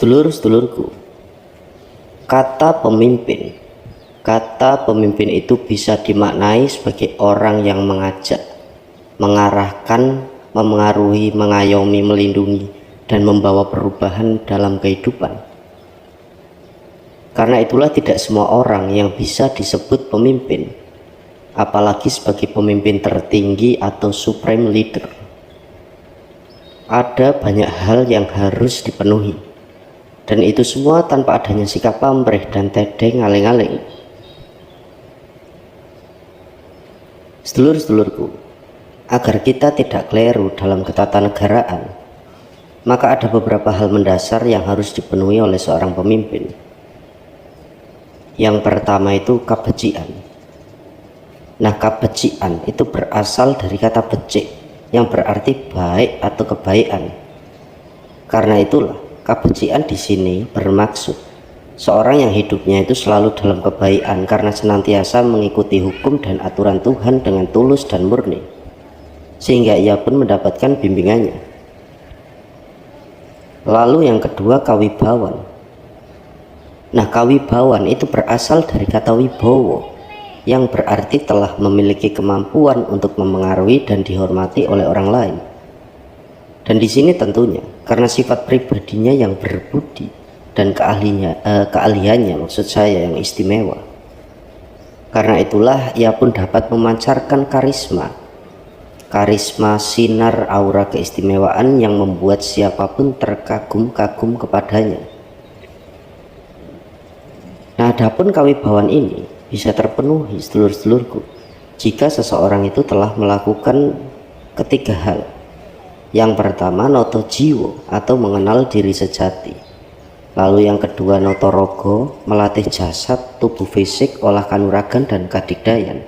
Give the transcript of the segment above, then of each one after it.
Sedulur-sedulurku, kata pemimpin itu bisa dimaknai sebagai orang yang mengajak, mengarahkan, memengaruhi, mengayomi, melindungi, dan membawa perubahan dalam kehidupan. Karena itulah tidak semua orang yang bisa disebut pemimpin, apalagi sebagai pemimpin tertinggi atau supreme leader. Ada banyak hal yang harus dipenuhi, dan itu semua tanpa adanya sikap pamrih dan tedeng aling-aling. Sedulur-sedulurku, agar kita tidak keliru dalam ketatanegaraan, maka ada beberapa hal mendasar yang harus dipenuhi oleh seorang pemimpin. Yang pertama itu kebajikan. Nah, kebajikan itu berasal dari kata becik yang berarti baik atau kebaikan. Karena itulah kebajikan di sini bermaksud seorang yang hidupnya itu selalu dalam kebaikan karena senantiasa mengikuti hukum dan aturan Tuhan dengan tulus dan murni, sehingga ia pun mendapatkan bimbingannya. Lalu yang kedua, kawibawan. Nah, kawibawan itu berasal dari kata wibowo yang berarti telah memiliki kemampuan untuk memengaruhi dan dihormati oleh orang lain. Dan di sini tentunya karena sifat pribadinya yang berbudi dan keahliannya maksud saya yang istimewa. Karena itulah ia pun dapat memancarkan karisma sinar aura keistimewaan yang membuat siapapun terkagum-kagum kepadanya. Nah, adapun kawibawan ini bisa terpenuhi, sedulur-sedulurku, jika seseorang itu telah melakukan ketiga hal. Yang pertama, noto jiwo atau mengenal diri sejati. Lalu yang kedua, noto rogo, melatih jasad, tubuh fisik, olah kanuragan dan kadigdayan.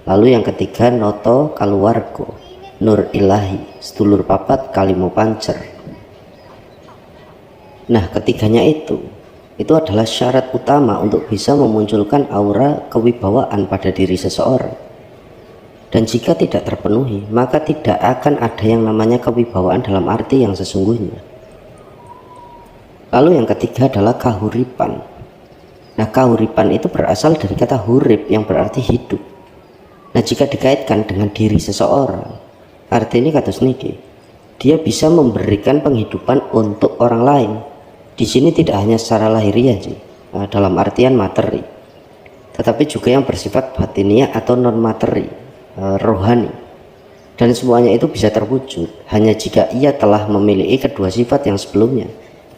Lalu yang ketiga, noto kaluwargo, nur ilahi, sedulur papat kalimo pancer. Nah, ketiganya itu adalah syarat utama untuk bisa memunculkan aura kewibawaan pada diri seseorang. Dan jika tidak terpenuhi, maka tidak akan ada yang namanya kewibawaan dalam arti yang sesungguhnya. Lalu yang ketiga adalah kahuripan. Nah, kahuripan itu berasal dari kata hurip yang berarti hidup. Nah, jika dikaitkan dengan diri seseorang, artinya kados niki, dia bisa memberikan penghidupan untuk orang lain. Di sini tidak hanya secara lahiriah dalam artian materi, tetapi juga yang bersifat batiniah atau non materi, rohani. Dan semuanya itu bisa terwujud hanya jika ia telah memiliki kedua sifat yang sebelumnya,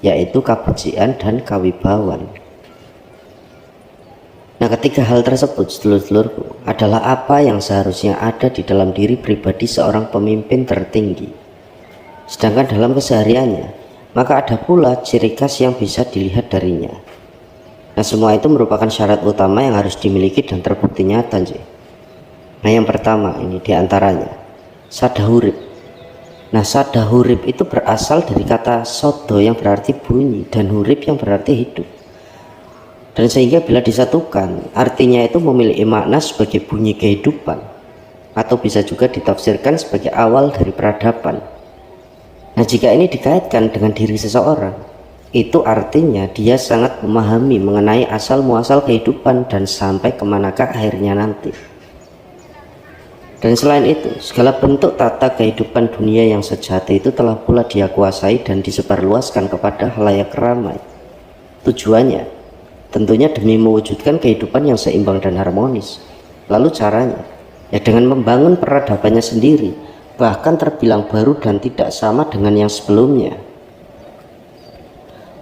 yaitu kebajikan dan kawibawan. Nah, ketiga hal tersebut, sedulur-sedulurku, adalah apa yang seharusnya ada di dalam diri pribadi seorang pemimpin tertinggi. Sedangkan dalam kesehariannya, maka ada pula ciri khas yang bisa dilihat darinya. Nah, semua itu merupakan syarat utama yang harus dimiliki dan terbukti nyata. Nah, yang pertama ini diantaranya sadahurip. Nah, sadahurip itu berasal dari kata sodo yang berarti bunyi dan hurip yang berarti hidup. Dan sehingga bila disatukan, artinya itu memiliki makna sebagai bunyi kehidupan, atau bisa juga ditafsirkan sebagai awal dari peradaban. Nah, jika ini dikaitkan dengan diri seseorang, itu artinya dia sangat memahami mengenai asal muasal kehidupan dan sampai kemanakah akhirnya nanti. Dan selain itu, segala bentuk tata kehidupan dunia yang sejati itu telah pula dia kuasai dan disebarluaskan kepada khalayak ramai. Tujuannya tentunya demi mewujudkan kehidupan yang seimbang dan harmonis. Lalu caranya ya dengan membangun peradabannya sendiri, bahkan terbilang baru dan tidak sama dengan yang sebelumnya.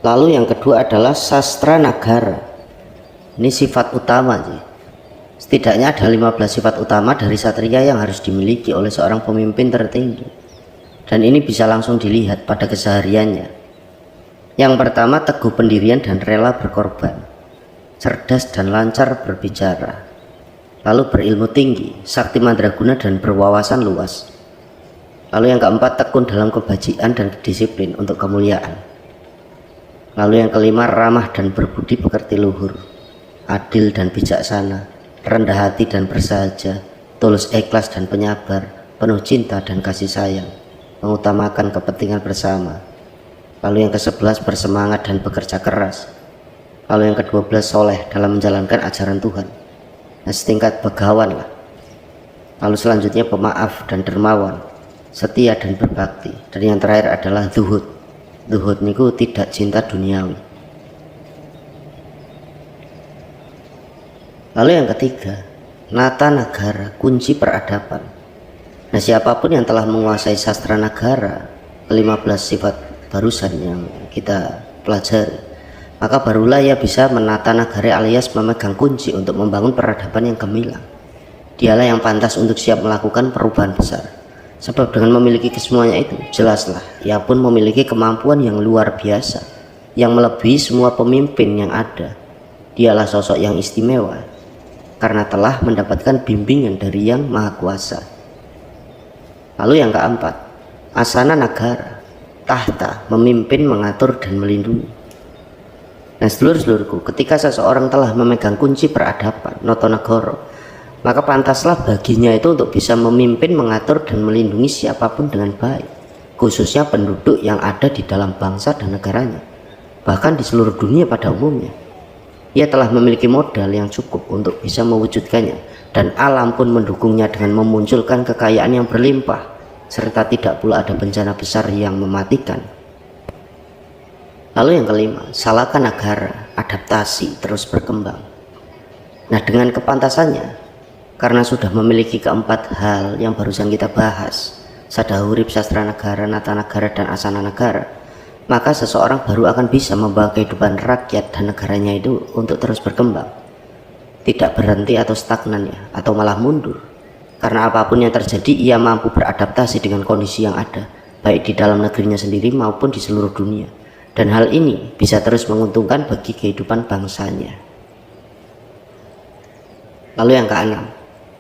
Lalu yang kedua adalah sastra nagara. Ini sifat utama Setidaknya ada 15 sifat utama dari satria yang harus dimiliki oleh seorang pemimpin tertinggi. Dan ini bisa langsung dilihat pada kesehariannya. Yang pertama, teguh pendirian dan rela berkorban. Cerdas dan lancar berbicara. Lalu berilmu tinggi, sakti mandraguna dan berwawasan luas. Lalu yang keempat, tekun dalam kebajikan dan disiplin untuk kemuliaan. Lalu yang kelima, ramah dan berbudi pekerti luhur, adil dan bijaksana, rendah hati dan bersahaja, tulus ikhlas dan penyabar, penuh cinta dan kasih sayang, mengutamakan kepentingan bersama. Lalu yang ke-11 bersemangat dan bekerja keras. Lalu yang ke-12 soleh dalam menjalankan ajaran Tuhan. Nah, setingkat begawan lah. Lalu selanjutnya pemaaf dan dermawan, setia dan berbakti. Dan yang terakhir adalah zuhud. Zuhud niku tidak cinta duniawi. Lalu yang ketiga, nata nagara, kunci peradaban. Nah, siapapun yang telah menguasai sastra negara, ke-15 sifat barusan yang kita pelajari, maka barulah ia bisa menata negara alias memegang kunci untuk membangun peradaban yang gemilang. Dialah yang pantas untuk siap melakukan perubahan besar. Sebab dengan memiliki kesemuanya itu, jelaslah ia pun memiliki kemampuan yang luar biasa, yang melebihi semua pemimpin yang ada. Dialah sosok yang istimewa, karena telah mendapatkan bimbingan dari Yang Maha Kuasa. Lalu yang keempat, asana nagara, tahta, memimpin, mengatur, dan melindungi. Nah, sedulur-sedulurku, ketika seseorang telah memegang kunci peradaban, noto nagara, maka pantaslah baginya itu untuk bisa memimpin, mengatur, dan melindungi siapapun dengan baik, khususnya penduduk yang ada di dalam bangsa dan negaranya, bahkan di seluruh dunia pada umumnya. Ia telah memiliki modal yang cukup untuk bisa mewujudkannya, dan alam pun mendukungnya dengan memunculkan kekayaan yang berlimpah, serta tidak pula ada bencana besar yang mematikan. Lalu yang kelima, salaka nagara, adaptasi, terus berkembang. Nah, dengan kepantasannya, karena sudah memiliki keempat hal yang barusan kita bahas, sadahurip, sastra negara, nata negara, dan asana negara, maka seseorang baru akan bisa membawa kehidupan rakyat dan negaranya itu untuk terus berkembang, tidak berhenti atau stagnan ya, atau malah mundur. Karena apapun yang terjadi, ia mampu beradaptasi dengan kondisi yang ada, baik di dalam negerinya sendiri maupun di seluruh dunia, dan hal ini bisa terus menguntungkan bagi kehidupan bangsanya. Lalu yang keenam,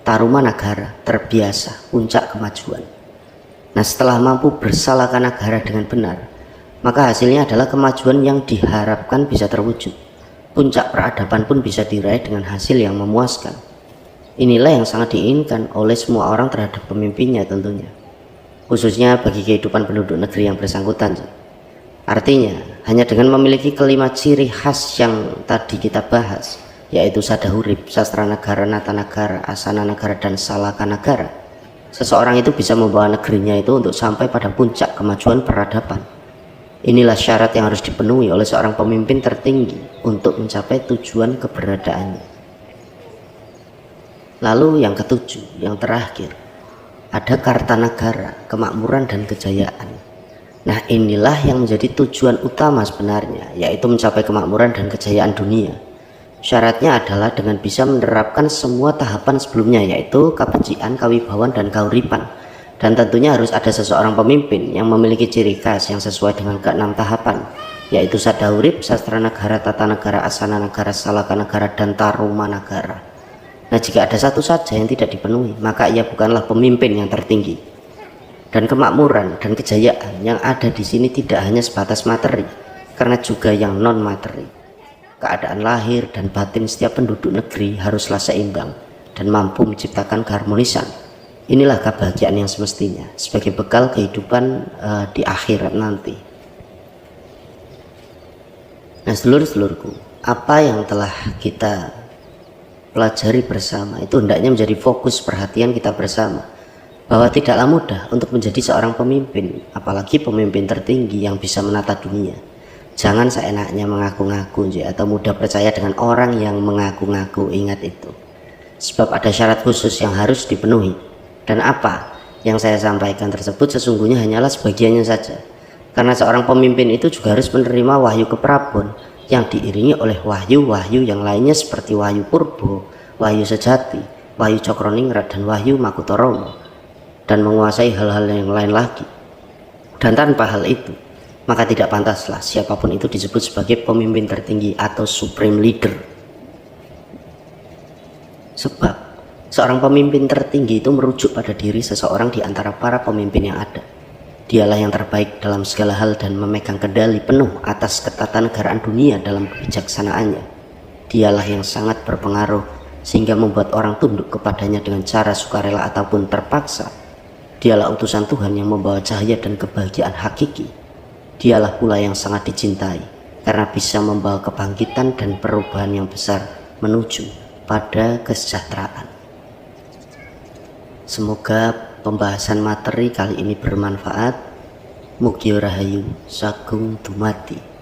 taruma nagara, terbiasa, puncak kemajuan. Nah, setelah mampu bersalaka nagara dengan benar, maka hasilnya adalah kemajuan yang diharapkan bisa terwujud. Puncak peradaban pun bisa diraih dengan hasil yang memuaskan. Inilah yang sangat diinginkan oleh semua orang terhadap pemimpinnya tentunya, khususnya bagi kehidupan penduduk negeri yang bersangkutan. Artinya, hanya dengan memiliki kelima ciri khas yang tadi kita bahas, yaitu sadahurip, sastra negara, nata negara, asana negara, dan salaka negara, seseorang itu bisa membawa negerinya itu untuk sampai pada puncak kemajuan peradaban. Inilah syarat yang harus dipenuhi oleh seorang pemimpin tertinggi untuk mencapai tujuan keberadaannya. Lalu yang ketujuh, yang terakhir, ada Kartanagara, kemakmuran dan kejayaan. Nah, inilah yang menjadi tujuan utama sebenarnya, yaitu mencapai kemakmuran dan kejayaan dunia. Syaratnya adalah dengan bisa menerapkan semua tahapan sebelumnya, yaitu kebencian, kewibawaan, dan kauripan. Dan tentunya harus ada seseorang pemimpin yang memiliki ciri khas yang sesuai dengan keenam tahapan, yaitu sadahurip, sastra negara, tata negara, asana negara, salaka negara, dan taruma negara. Nah, jika ada satu saja yang tidak dipenuhi, maka ia bukanlah pemimpin yang tertinggi. Dan kemakmuran dan kejayaan yang ada di sini tidak hanya sebatas materi, karena juga yang non materi. Keadaan lahir dan batin setiap penduduk negeri haruslah seimbang dan mampu menciptakan keharmonisan. Inilah kebahagiaan yang semestinya sebagai bekal kehidupan di akhirat nanti. Nah, seluruh-seluruhku, apa yang telah kita pelajari bersama itu hendaknya menjadi fokus perhatian kita bersama, bahwa tidaklah mudah untuk menjadi seorang pemimpin, apalagi pemimpin tertinggi yang bisa menata dunia. Jangan seenaknya mengaku-ngaku atau mudah percaya dengan orang yang mengaku-ngaku. Ingat itu, sebab ada syarat khusus yang harus dipenuhi. Dan apa yang saya sampaikan tersebut sesungguhnya hanyalah sebagiannya saja, karena seorang pemimpin itu juga harus menerima wahyu keprabon yang diiringi oleh wahyu-wahyu yang lainnya seperti wahyu purbo, wahyu sejati, wahyu cokroningrat, dan wahyu makutoromo, dan menguasai hal-hal yang lain lagi. Dan tanpa hal itu, maka tidak pantaslah siapapun itu disebut sebagai pemimpin tertinggi atau supreme leader. Sebab seorang pemimpin tertinggi itu merujuk pada diri seseorang di antara para pemimpin yang ada. Dialah yang terbaik dalam segala hal dan memegang kendali penuh atas ketatanegaraan dunia dalam kebijaksanaannya. Dialah yang sangat berpengaruh sehingga membuat orang tunduk kepadanya dengan cara sukarela ataupun terpaksa. Dialah utusan Tuhan yang membawa cahaya dan kebahagiaan hakiki. Dialah pula yang sangat dicintai karena bisa membawa kebangkitan dan perubahan yang besar menuju pada kesejahteraan. Semoga pembahasan materi kali ini bermanfaat. Mugi rahayu sagung dumadi.